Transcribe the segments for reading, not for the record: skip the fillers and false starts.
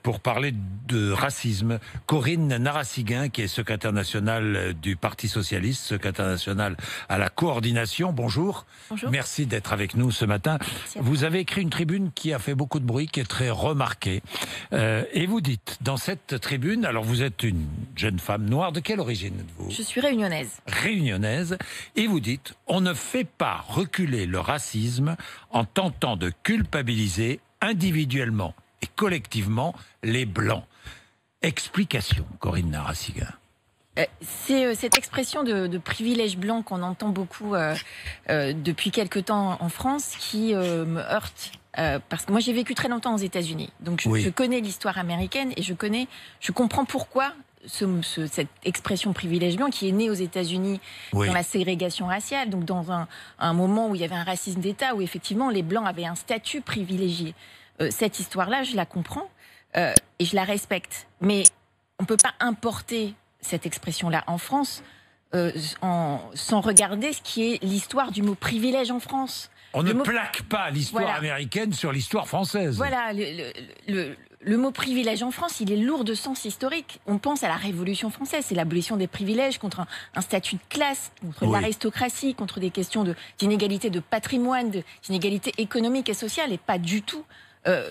Pour parler de racisme. Corinne Narassiguin, qui est secrétaire nationale du Parti Socialiste, secrétaire nationale à la coordination. Bonjour. Bonjour. Merci d'être avec nous ce matin. Vous avez écrit une tribune qui a fait beaucoup de bruit, qui est très remarquée. Et vous dites, dans cette tribune, alors vous êtes une jeune femme noire, de quelle origine êtes-vous ? Je suis réunionnaise. Réunionnaise. Et vous dites, on ne fait pas reculer le racisme en tentant de culpabiliser individuellement et collectivement les Blancs. Explication, Corinne Narassiguin. C'est cette expression de privilège blanc qu'on entend beaucoup depuis quelque temps en France qui me heurte. Parce que moi j'ai vécu très longtemps aux États-Unis, donc je connais l'histoire américaine et je comprends pourquoi cette expression privilège blanc qui est née aux États-Unis dans la ségrégation raciale, donc dans un moment où il y avait un racisme d'État, où effectivement les Blancs avaient un statut privilégié. Cette histoire-là, je la comprends et je la respecte. Mais on ne peut pas importer cette expression-là en France sans regarder ce qui est l'histoire du mot privilège en France. On ne plaque pas l'histoire américaine sur l'histoire française. Voilà, le mot privilège en France, il est lourd de sens historique. On pense à la Révolution française, c'est l'abolition des privilèges contre un statut de classe, contre l'aristocratie, contre des questions d'inégalité de patrimoine, d'inégalité économique et sociale, et pas du tout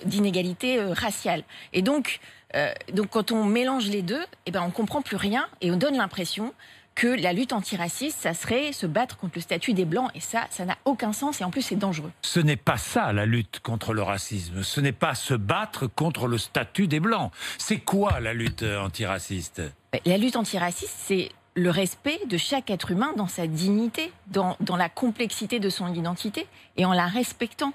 d'inégalité raciale. Et donc quand on mélange les deux, on comprend plus rien et on donne l'impression que la lutte antiraciste, ça serait se battre contre le statut des Blancs. Et ça n'a aucun sens et en plus c'est dangereux. Ce n'est pas ça la lutte contre le racisme. Ce n'est pas se battre contre le statut des Blancs. C'est quoi la lutte antiraciste ? La lutte antiraciste, c'est le respect de chaque être humain dans sa dignité, dans la complexité de son identité et en la respectant.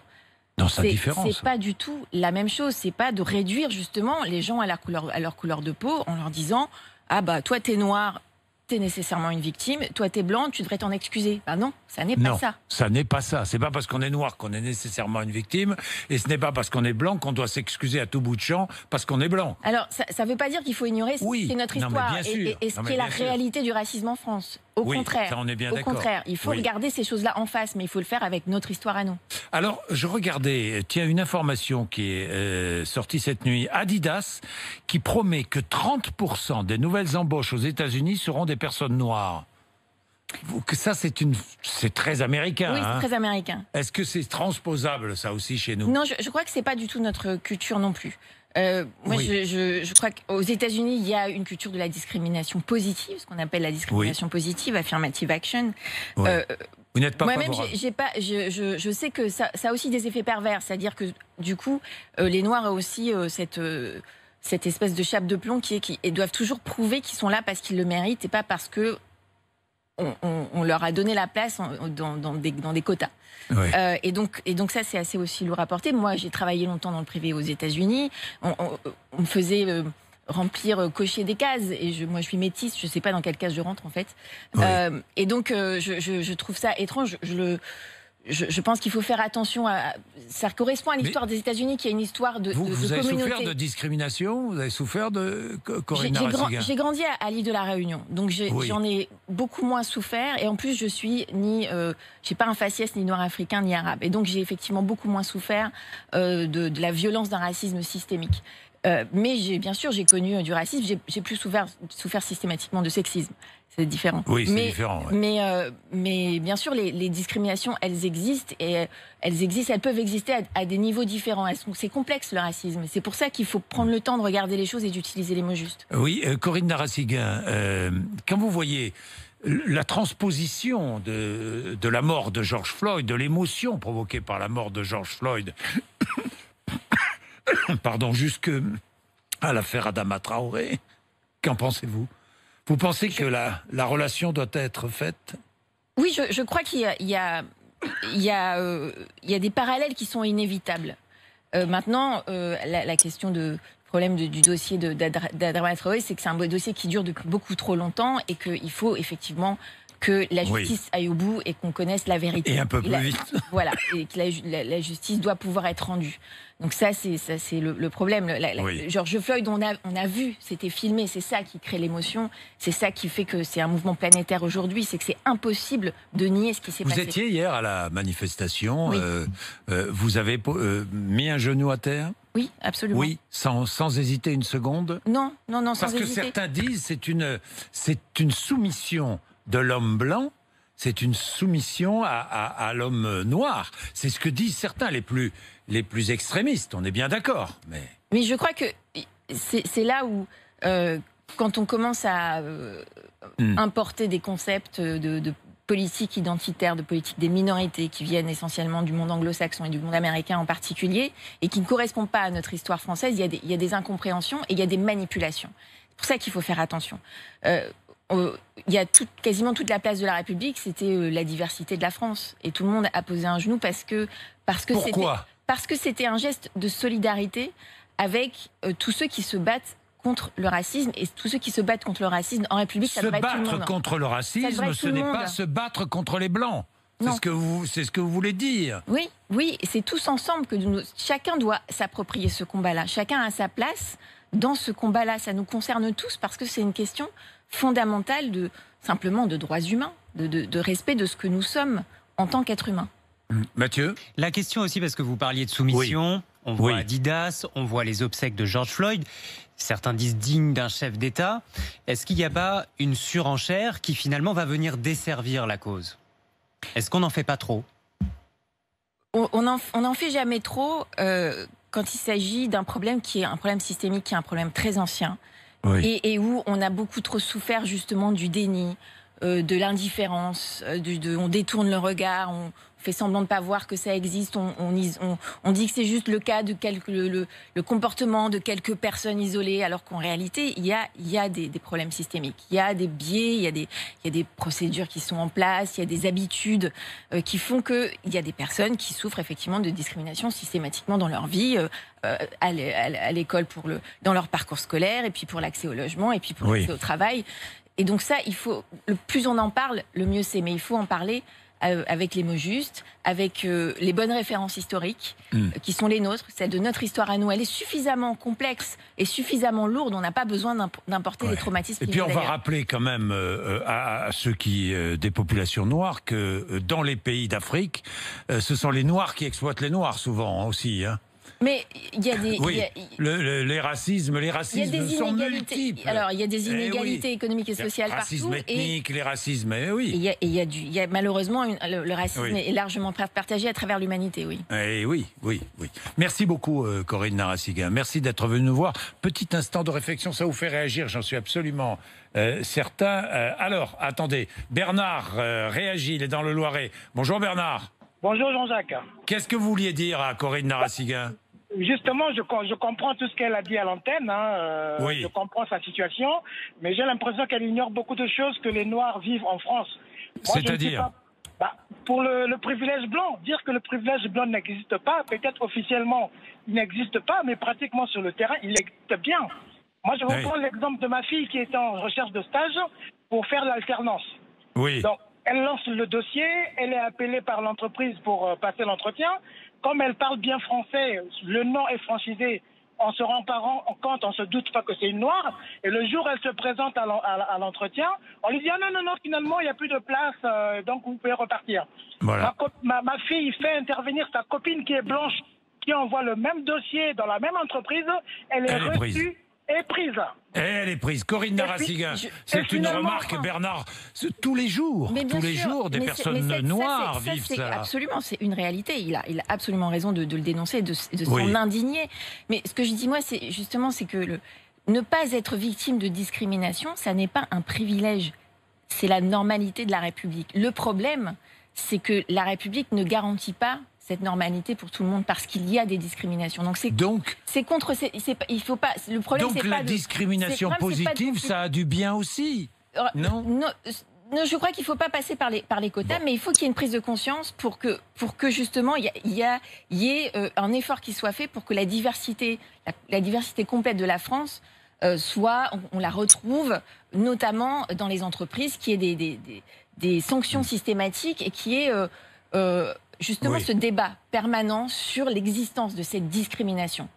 Dans sa différence. C'est pas du tout la même chose. C'est pas de réduire justement les gens à leur couleur de peau en leur disant « Ah bah toi t'es noir, t'es nécessairement une victime, toi t'es blanc, tu devrais t'en excuser. » Bah non, ça n'est pas ça. Ça n'est pas ça. C'est pas parce qu'on est noir qu'on est nécessairement une victime, et ce n'est pas parce qu'on est blanc qu'on doit s'excuser à tout bout de champ parce qu'on est blanc. Alors ça veut pas dire qu'il faut ignorer ce qui est notre histoire et ce qui est la réalité du racisme en France. Au contraire, ça on est bien d'accord. Au contraire, il faut regarder ces choses-là en face, mais il faut le faire avec notre histoire à nous. Alors, je regardais, une information qui est sortie cette nuit. Adidas, qui promet que 30% des nouvelles embauches aux États-Unis seront des personnes noires. Ça, c'est très américain. Oui, c'est très américain. Est-ce que c'est transposable, ça aussi, chez nous ? Non, je crois que c'est pas du tout notre culture non plus. Je crois qu'aux États-Unis, il y a une culture de la discrimination positive, ce qu'on appelle la discrimination positive, affirmative action. Vous n'êtes pas moi-même, je sais que ça a aussi des effets pervers, c'est-à-dire que du coup, les Noirs ont aussi cette espèce de chape de plomb et doivent toujours prouver qu'ils sont là parce qu'ils le méritent et pas parce que on leur a donné la place dans des quotas. Et donc ça, c'est assez aussi lourd à porter. Moi, j'ai travaillé longtemps dans le privé aux États-Unis. On me faisait remplir, cocher des cases. Et moi, je suis métisse. Je ne sais pas dans quelle case je rentre, en fait. Et donc, je trouve ça étrange. Je pense qu'il faut faire attention à... Ça correspond à l'histoire des États-Unis, qui est une histoire de communauté. Vous avez souffert de discrimination ? Vous avez souffert de Corinne Narassiguin ? J'ai grandi à l'île de la Réunion, donc j'en ai beaucoup moins souffert. Et en plus, je suis j'ai pas un faciès ni noir africain ni arabe. Et donc, j'ai effectivement beaucoup moins souffert de la violence d'un racisme systémique. Mais bien sûr, j'ai connu du racisme. J'ai plus souffert systématiquement de sexisme. C'est différent. Oui, c'est différent. Mais bien sûr, les discriminations, elles existent et elles peuvent exister à des niveaux différents. C'est complexe, le racisme. C'est pour ça qu'il faut prendre le temps de regarder les choses et d'utiliser les mots justes. Oui, Corinne Narassiguin, quand vous voyez la transposition de la mort de George Floyd, de l'émotion provoquée par la mort de George Floyd, jusqu'à l'affaire Adama Traoré, qu'en pensez-vous ? Vous pensez que la relation doit être faite ? Oui, je crois qu'il y a des parallèles qui sont inévitables. Maintenant, la question du problème du dossier d'Adama Traoré, c'est que c'est un dossier qui dure depuis beaucoup trop longtemps et qu'il faut effectivement que la justice aille au bout et qu'on connaisse la vérité. Et un peu plus vite. Voilà, et que la justice doit pouvoir être rendue. Donc ça, c'est le problème. George Floyd, on a vu, c'était filmé, c'est ça qui crée l'émotion, c'est ça qui fait que c'est un mouvement planétaire aujourd'hui, c'est que c'est impossible de nier ce qui s'est passé. Vous étiez hier à la manifestation, vous avez mis un genou à terre ? Oui, absolument. Oui, sans hésiter une seconde. Non, sans Parce que hésiter. certains disent c'est une soumission de l'homme blanc, c'est une soumission à l'homme noir. C'est ce que disent certains, les plus extrémistes. On est bien d'accord. Mais je crois que c'est là où, quand on commence à importer des concepts de politique identitaire, de politique des minorités qui viennent essentiellement du monde anglo-saxon et du monde américain en particulier, et qui ne correspondent pas à notre histoire française, il y a des incompréhensions et il y a des manipulations. C'est pour ça qu'il faut faire attention. Il y a quasiment toute la place de la République, c'était la diversité de la France. Et tout le monde a posé un genou parce que c'était un geste de solidarité avec tous ceux qui se battent contre le racisme, et tous ceux qui se battent contre le racisme en République, ça devrait être tout le monde. Se battre contre le racisme, ce n'est pas se battre contre les Blancs. C'est ce que vous voulez dire. Oui, c'est tous ensemble que chacun doit s'approprier ce combat-là. Chacun a sa place dans ce combat-là. Ça nous concerne tous parce que c'est une question fondamentale simplement de droits humains, de respect de ce que nous sommes en tant qu'êtres humains. Mathieu ? La question aussi, parce que vous parliez de soumission, on voit Adidas, on voit les obsèques de George Floyd, certains disent digne d'un chef d'État. Est-ce qu'il n'y a pas une surenchère qui finalement va venir desservir la cause? Est-ce qu'on n'en fait pas trop? On n'en fait jamais trop quand il s'agit d'un problème qui est un problème systémique, qui est un problème très ancien, et où on a beaucoup trop souffert justement du déni, de l'indifférence, on détourne le regard, on fait semblant de ne pas voir que ça existe, on dit que c'est juste le cas de le comportement de quelques personnes isolées, alors qu'en réalité, il y a des problèmes systémiques. Il y a des biais, il y a des procédures qui sont en place, il y a des habitudes qui font qu'il y a des personnes qui souffrent effectivement de discrimination systématiquement dans leur vie, à l'école, dans leur parcours scolaire, et puis pour l'accès au logement, et puis pour l'accès au travail. Et donc ça, le plus on en parle, le mieux c'est. Mais il faut en parler avec les mots justes, avec les bonnes références historiques qui sont les nôtres. Celle de notre histoire à nous, elle est suffisamment complexe et suffisamment lourde. On n'a pas besoin d'importer les traumatismes. Et puis on va rappeler quand même à ceux des populations noires que dans les pays d'Afrique, ce sont les Noirs qui exploitent les Noirs souvent aussi. Hein. Mais il y a des... les racismes sont multiples. Alors, il y a des inégalités économiques et sociales partout. Les racismes ethniques, les racismes, Il y a malheureusement, le racisme est largement partagé à travers l'humanité, oui. Merci beaucoup, Corinne Narassiguin. Merci d'être venue nous voir. Petit instant de réflexion, ça vous fait réagir, j'en suis absolument certain. Alors, attendez, Bernard réagit, il est dans le Loiret. Bonjour Bernard. Bonjour Jean-Jacques. Qu'est-ce que vous vouliez dire à Corinne Narassiguin? Justement, je comprends tout ce qu'elle a dit à l'antenne. Je comprends sa situation, mais j'ai l'impression qu'elle ignore beaucoup de choses que les Noirs vivent en France. C'est-à-dire pour le privilège blanc, dire que le privilège blanc n'existe pas, peut-être officiellement il n'existe pas, mais pratiquement sur le terrain, il existe bien. Moi, je vous prends l'exemple de ma fille qui était en recherche de stage pour faire l'alternance. Donc, elle lance le dossier, elle est appelée par l'entreprise pour passer l'entretien. Comme elle parle bien français, le nom est franchisé, on se rend pas compte, on se doute pas que c'est une noire. Et le jour où elle se présente à l'entretien, on lui dit « Ah non, finalement, il n'y a plus de place, donc vous pouvez repartir. Voilà. » Ma fille fait intervenir sa copine qui est blanche, qui envoie le même dossier dans la même entreprise, elle est reçue. Et prise. Elle est prise. Corinne Narassiguin, c'est une remarque, Bernard. Tous les jours, des personnes noires vivent ça. Absolument, c'est une réalité. Il a absolument raison de le dénoncer, de s'en indigner. Mais ce que je dis moi, c'est justement, c'est que ne pas être victime de discrimination, ça n'est pas un privilège. C'est la normalité de la République. Le problème, c'est que la République ne garantit pas cette normalité pour tout le monde parce qu'il y a des discriminations. Donc c'est contre. Il faut pas. Le problème, c'est pas la discrimination positive, ça a du bien aussi. Non, je crois qu'il ne faut pas passer par les quotas, mais il faut qu'il y ait une prise de conscience pour que justement il y ait un effort qui soit fait pour que la diversité complète de la France on la retrouve notamment dans les entreprises, qu'il y ait des sanctions systématiques et qu'il y ait justement ce débat permanent sur l'existence de cette discrimination.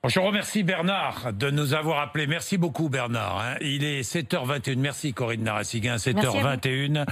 Je remercie Bernard de nous avoir appelés. Merci beaucoup Bernard. Il est 7h21. Merci Corinne Narassiguin, 7h21.